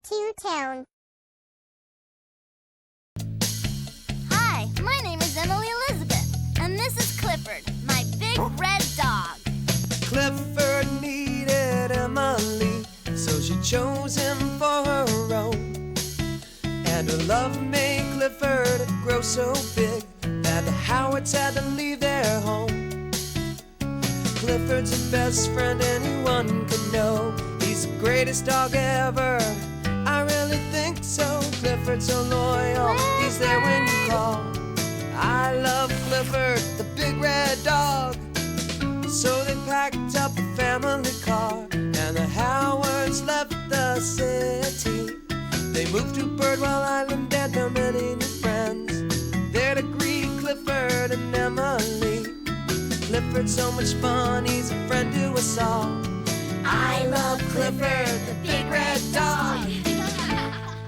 to town. Hi, my name is Emily Elizabeth, and this is Clifford, my big red dog. Clifford needed Emily, so she chose him for her own. And her love made Clifford grow so big that the Howards had to leave their home. Clifford's the best friend anyone could know. He's the greatest dog ever, I really think so. Clifford's so loyal, he's there when you call. I love Clifford, the big red dog. So they packed up a family car, and the Howards left the city. They moved to Birdwell Island and found many new friends there to greet Clifford and Emily. Clifford's so much fun, he's a friend to us all. I love Clifford, the big red dog.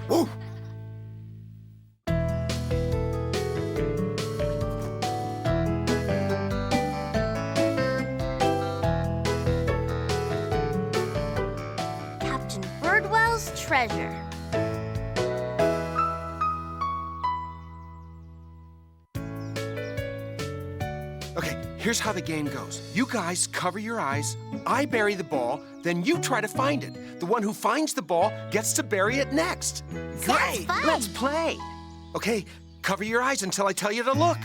Woo! Captain Birdwell's treasure. Okay, here's how the game goes. You guys cover your eyes, I bury the ball, then you try to find it. The one who finds the ball gets to bury it next. Great! Fun. Let's play. Okay, cover your eyes until I tell you to look.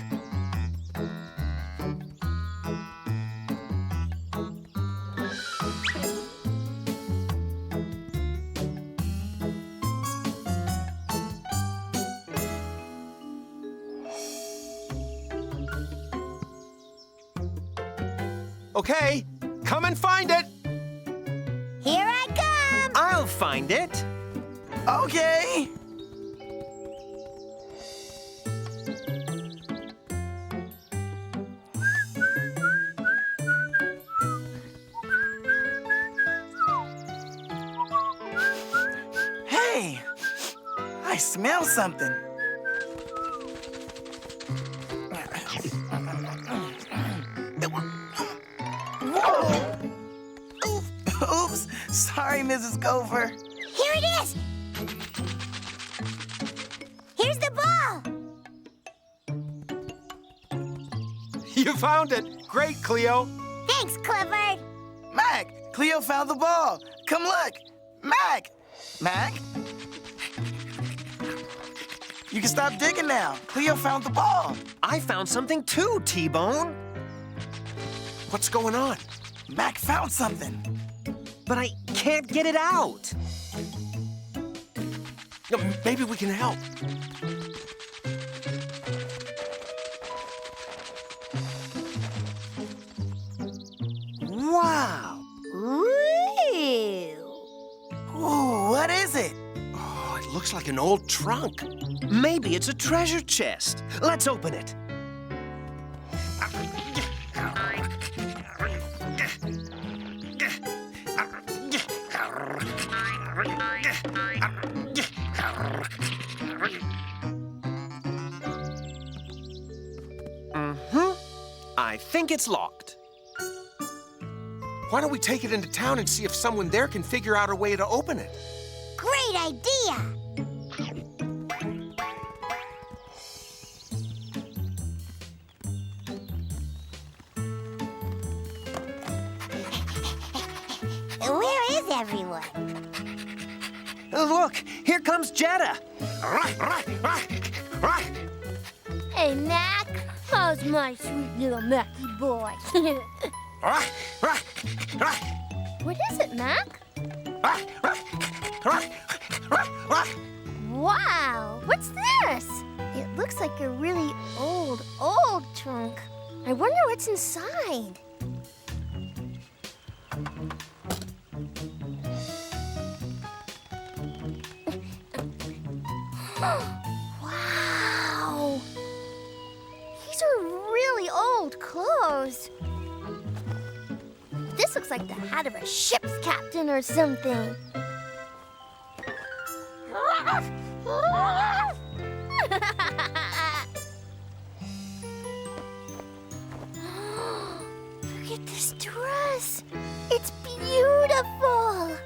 Okay, come and find it. Here I come! I'll find it. Okay. Hey, I smell something. Whoa! Oops, sorry, Mrs. Gopher. Here it is! Here's the ball! You found it. Great, Cleo. Thanks, Clifford. Mac, Cleo found the ball. Come look. Mac! Mac? You can stop digging now. Cleo found the ball. I found something too, T-Bone. What's going on? Mac found something. But I can't get it out. No, maybe we can help. Wow. Ooh. Ooh, what is it? Oh, it looks like an old trunk. Maybe it's a treasure chest. Let's open it. I think it's locked. Why don't we take it into town and see if someone there can figure out a way to open it? Great idea! Where is everyone? Look, here comes Jetta. Hey, Mac. How's my sweet little Macky boy? What is it, Mac? Wow, what's this? It looks like a really old trunk. I wonder what's inside. Wow! These are really old clothes. This looks like the hat of a ship's captain or something. Look at this dress. It's beautiful.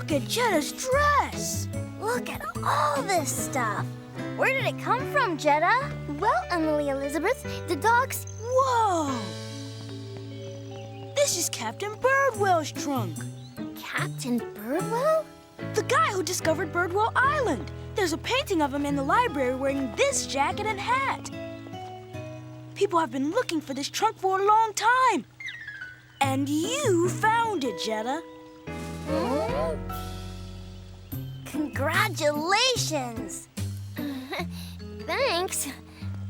Look at Jetta's dress. Look at all this stuff. Where did it come from, Jetta? Well, Emily Elizabeth, the dogs... Whoa! This is Captain Birdwell's trunk. Captain Birdwell? The guy who discovered Birdwell Island. There's a painting of him in the library wearing this jacket and hat. People have been looking for this trunk for a long time. And you found it, Jetta. Congratulations! Thanks.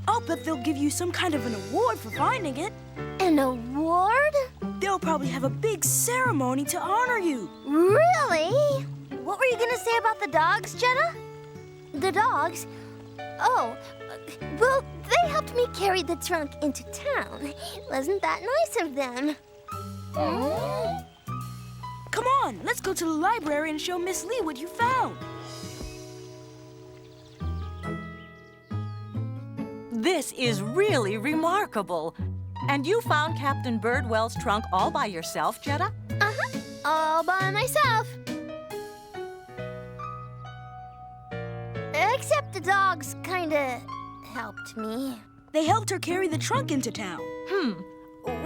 I'll bet they'll give you some kind of an award for finding it. An award? They'll probably have a big ceremony to honor you. Really? What were you gonna say about the dogs, Jetta? The dogs? Oh, well, they helped me carry the trunk into town. Wasn't that nice of them? Come on, let's go to the library and show Miss Lee what you found. This is really remarkable. And you found Captain Birdwell's trunk all by yourself, Jetta? Uh-huh, all by myself. Except the dogs kinda helped me. They helped her carry the trunk into town.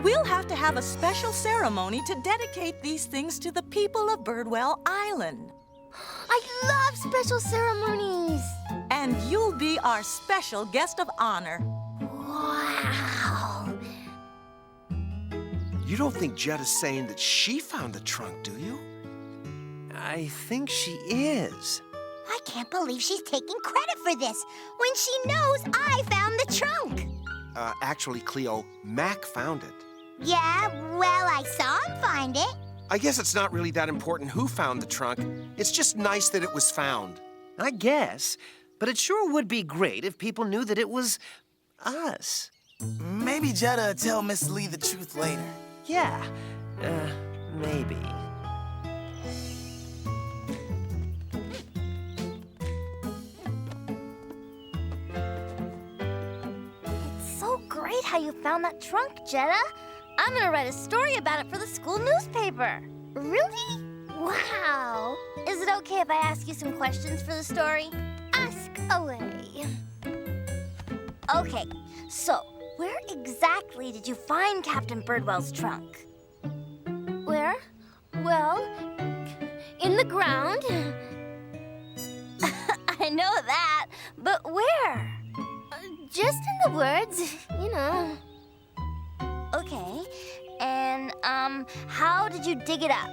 We'll have to have a special ceremony to dedicate these things to the people of Birdwell Island. I love special ceremonies. And you'll be our special guest of honor. Wow. You don't think Jetta's saying that she found the trunk, do you? I think she is. I can't believe she's taking credit for this when she knows I found the trunk. Actually, Cleo, Mac found it. Yeah, well, I saw him find it. I guess it's not really that important who found the trunk. It's just nice that it was found. I guess. But it sure would be great if people knew that it was us. Maybe Jetta will tell Miss Lee the truth later. Yeah, maybe. It's so great how you found that trunk, Jetta. I'm gonna write a story about it for the school newspaper. Really? Wow. Is it okay if I ask you some questions for the story? Ask away. Okay, so where exactly did you find Captain Birdwell's trunk? Where? Well, in the ground. I know that, but where? Just in the woods, you know. Okay, and, how did you dig it up?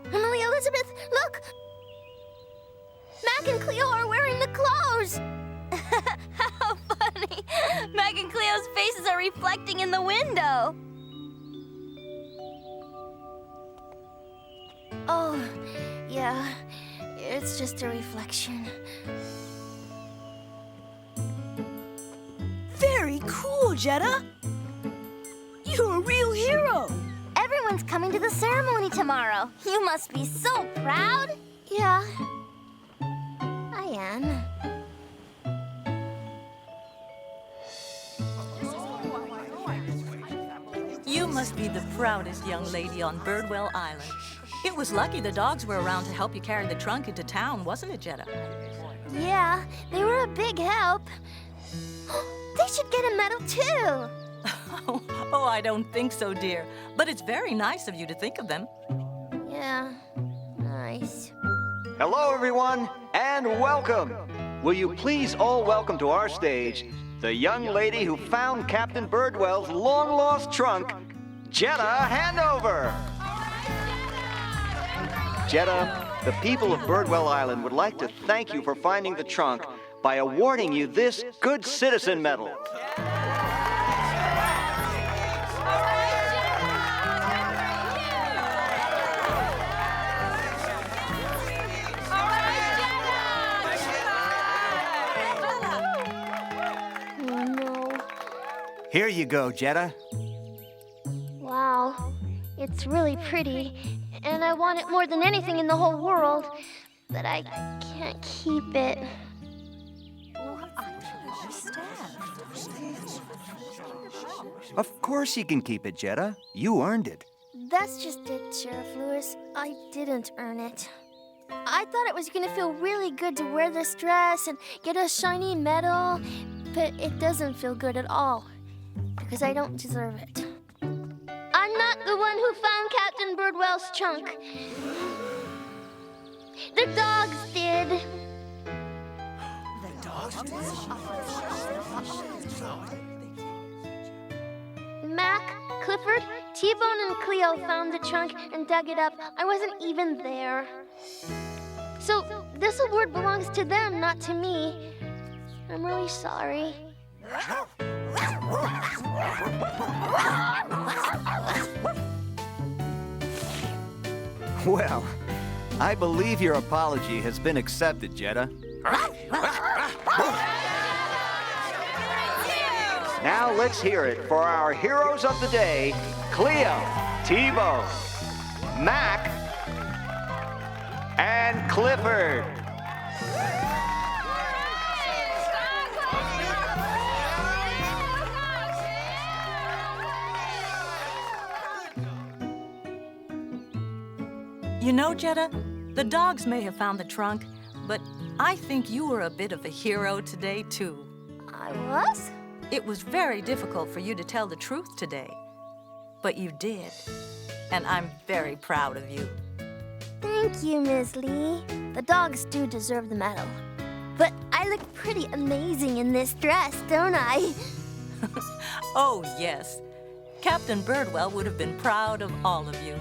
Emily Elizabeth, look! Mac and Cleo are wearing the clothes! How funny! Mac and Cleo's faces are reflecting in the window. Oh, yeah, it's just a reflection. Very cool, Jetta. You're a real hero. Everyone's coming to the ceremony tomorrow. You must be so proud. Yeah, I am. You must be the proudest young lady on Birdwell Island. It was lucky the dogs were around to help you carry the trunk into town, wasn't it, Jetta? Yeah, they were a big help. They should get a medal, too. Oh, I don't think so, dear. But it's very nice of you to think of them. Yeah, nice. Hello, everyone, and welcome. Will you please all welcome to our stage the young lady who found Captain Birdwell's long-lost trunk, Jetta Hanover. Jetta, the people of Birdwell Island would like to thank you for finding the trunk by awarding you this Good Citizen Medal. Here you go, Jetta. Wow, it's really pretty, and I want it more than anything in the whole world, but I can't keep it. Of course you can keep it, Jetta. You earned it. That's just it, Sheriff Lewis. I didn't earn it. I thought it was gonna feel really good to wear this dress and get a shiny medal, but it doesn't feel good at all, because I don't deserve it. I'm not the one who found Captain Birdwell's trunk. The dogs did. The dogs did? Mac, Clifford, T-Bone, and Cleo found the trunk and dug it up. I wasn't even there. So this award belongs to them, not to me. I'm really sorry. Well, I believe your apology has been accepted, Jetta. Now let's hear it for our heroes of the day, Cleo, T-Bone, Mac, and Clifford. You know, Jetta, the dogs may have found the trunk, but I think you were a bit of a hero today, too. I was? It was very difficult for you to tell the truth today, but you did, and I'm very proud of you. Thank you, Miss Lee. The dogs do deserve the medal. But I look pretty amazing in this dress, don't I? Oh, yes. Captain Birdwell would have been proud of all of you.